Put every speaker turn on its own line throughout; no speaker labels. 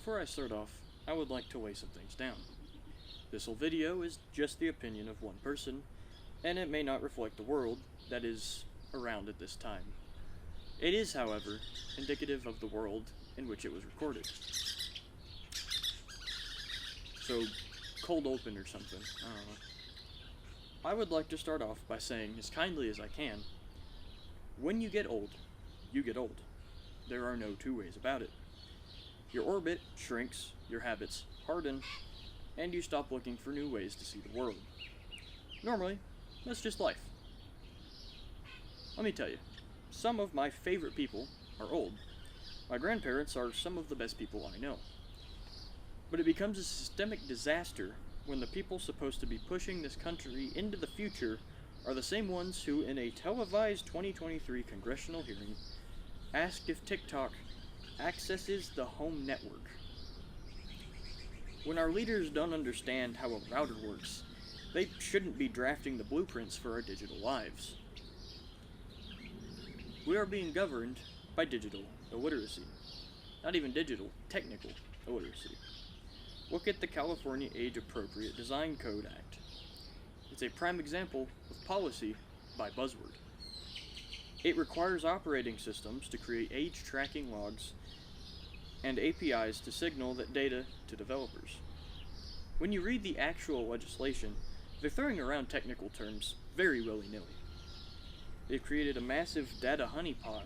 Before I start off, I would like to lay some things down. This whole video is just the opinion of one person, and it may not reflect the world that is around at this time. It is, however, indicative of the world in which it was recorded. So, cold open or something, I don't know. I would like to start off by saying, as kindly as I can, when you get old, you get old. There are no two ways about it. Your orbit shrinks, your habits harden, and you stop looking for new ways to see the world. Normally, that's just life. Let me tell you, some of my favorite people are old. My grandparents are some of the best people I know. But it becomes a systemic disaster when the people supposed to be pushing this country into the future are the same ones who, in a televised 2023 congressional hearing, asked if TikTok accesses the home network. When our leaders don't understand how a router works, they shouldn't be drafting the blueprints for our digital lives. We are being governed by digital illiteracy. Not even digital, technical illiteracy. Look at the California Age Appropriate Design Code Act. It's a prime example of policy by buzzword. It requires operating systems to create age tracking logs and APIs to signal that data to developers. When you read the actual legislation, they're throwing around technical terms very willy-nilly. They've created a massive data honeypot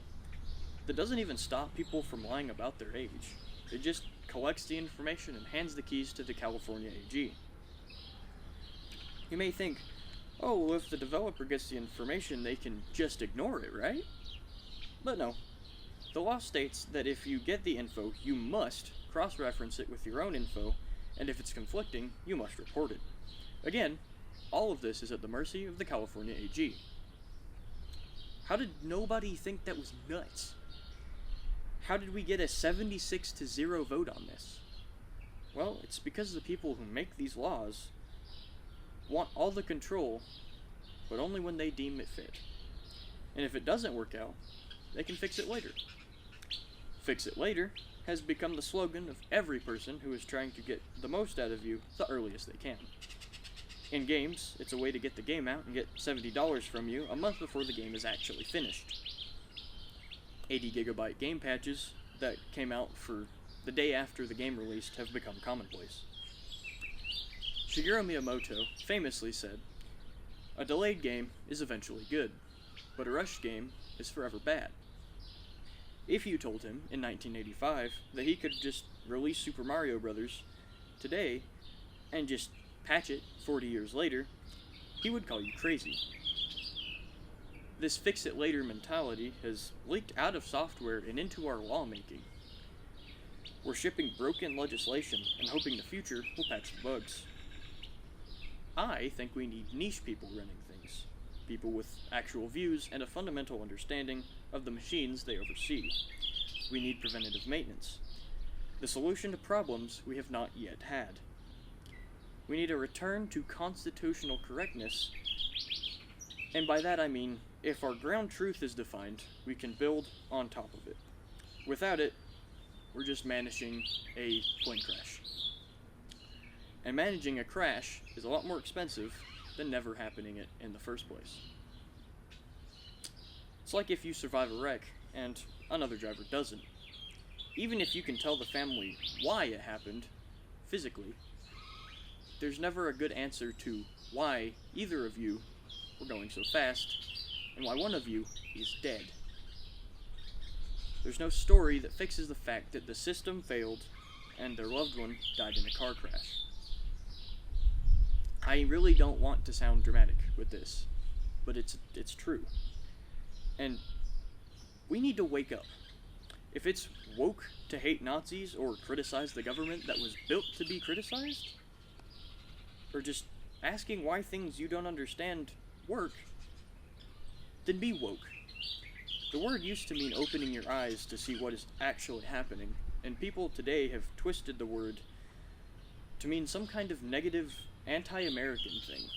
that doesn't even stop people from lying about their age. It just collects the information and hands the keys to the California AG. You may think, oh, well, if the developer gets the information, they can just ignore it, right? But no. The law states that if you get the info, you must cross-reference it with your own info, and if it's conflicting, you must report it. Again, all of this is at the mercy of the California AG. How did nobody think that was nuts? How did we get a 76-0 vote on this? Well, it's because the people who make these laws want all the control, but only when they deem it fit. And if it doesn't work out, they can fix it later. Fix it later has become the slogan of every person who is trying to get the most out of you the earliest they can. In games, it's a way to get the game out and get $70 from you a month before the game is actually finished. 80GB game patches that came out for the day after the game released have become commonplace. Shigeru Miyamoto famously said, "A delayed game is eventually good, but a rushed game is forever bad." If you told him in 1985 that he could just release Super Mario Bros. Today and just patch it 40 years later, he would call you crazy. This fix-it-later mentality has leaked out of software and into our lawmaking. We're shipping broken legislation and hoping the future will patch the bugs. I think we need niche people running things. People with actual views and a fundamental understanding of the machines they oversee. We need preventative maintenance. The solution to problems we have not yet had. We need a return to constitutional correctness, and by that I mean, if our ground truth is defined, we can build on top of it. Without it, we're just managing a plane crash. And managing a crash is a lot more expensive than never happening it in the first place. It's like if you survive a wreck and another driver doesn't. Even if you can tell the family why it happened, physically, there's never a good answer to why either of you were going so fast, and why one of you is dead. There's no story that fixes the fact that the system failed and their loved one died in a car crash. I really don't want to sound dramatic with this, but it's true. And we need to wake up. If it's woke to hate Nazis or criticize the government that was built to be criticized, or just asking why things you don't understand work, then be woke. The word used to mean opening your eyes to see what is actually happening, and people today have twisted the word to mean some kind of negative anti-American thing.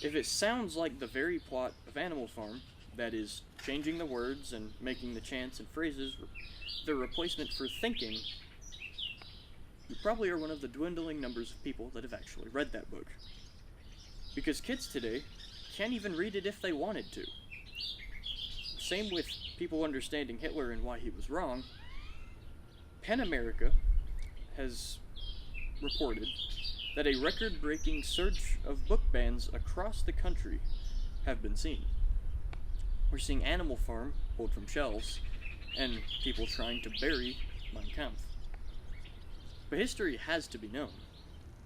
If it sounds like the very plot of Animal Farm, that is, changing the words and making the chants and phrases the replacement for thinking, you probably are one of the dwindling numbers of people that have actually read that book. Because kids today can't even read it if they wanted to. Same with people understanding Hitler and why he was wrong. PEN America has reported that a record-breaking surge of book bans across the country have been seen. We're seeing Animal Farm pulled from shelves, and people trying to bury Mein Kampf. But history has to be known,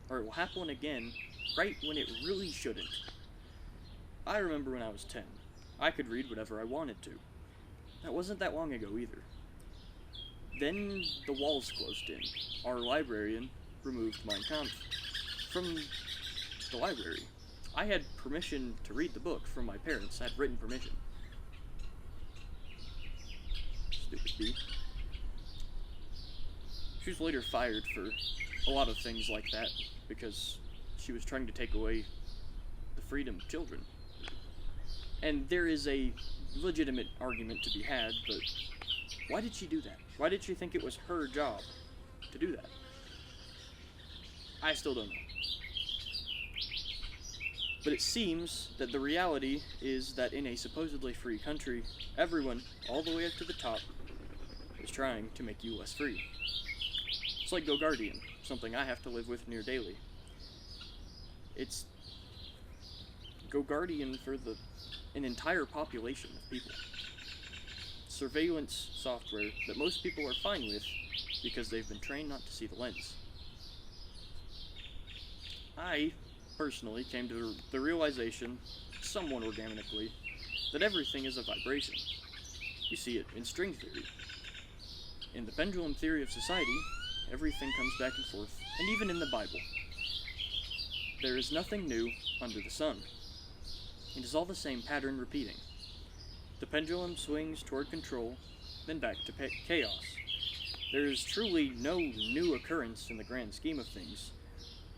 or it will happen again right when it really shouldn't. I remember when I was 10, I could read whatever I wanted to. That wasn't that long ago either. Then the walls closed in. Our librarian removed Mein Kampf from the library. I had permission to read the book from my parents. I had written permission. Stupid bee. She was later fired for a lot of things like that because she was trying to take away the freedom of children. And there is a legitimate argument to be had, but why did she do that? Why did she think it was her job to do that? I still don't know. But it seems that the reality is that in a supposedly free country, everyone, all the way up to the top, is trying to make you less free. It's like Go Guardian, something I have to live with near daily. It's Go Guardian for an entire population of people. Surveillance software that most people are fine with because they've been trained not to see the lens. I personally came to the realization, somewhat organically, that everything is a vibration. You see it in string theory. In the pendulum theory of society, everything comes back and forth, and even in the Bible. There is nothing new under the sun. It is all the same pattern repeating. The pendulum swings toward control, then back to chaos. There is truly no new occurrence in the grand scheme of things,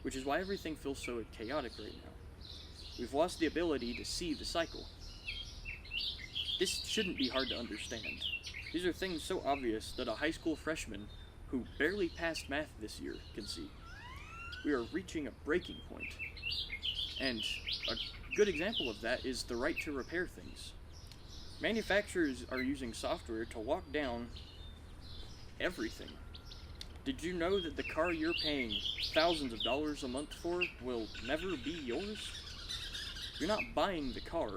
which is why everything feels so chaotic right now. We've lost the ability to see the cycle. This shouldn't be hard to understand. These are things so obvious that a high school freshman who barely passed math this year can see. We are reaching a breaking point. And a good example of that is the right to repair things. Manufacturers are using software to lock down everything. Did you know that the car you're paying thousands of dollars a month for will never be yours? You're not buying the car,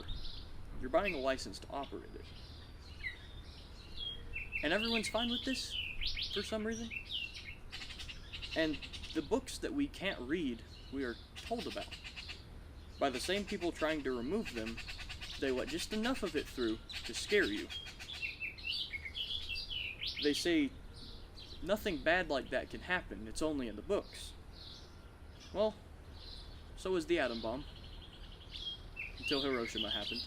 you're buying a license to operate it. And everyone's fine with this, for some reason. And the books that we can't read, we are told about. By the same people trying to remove them, they let just enough of it through to scare you. They say, nothing bad like that can happen, it's only in the books. Well, so was the atom bomb. Until Hiroshima happened.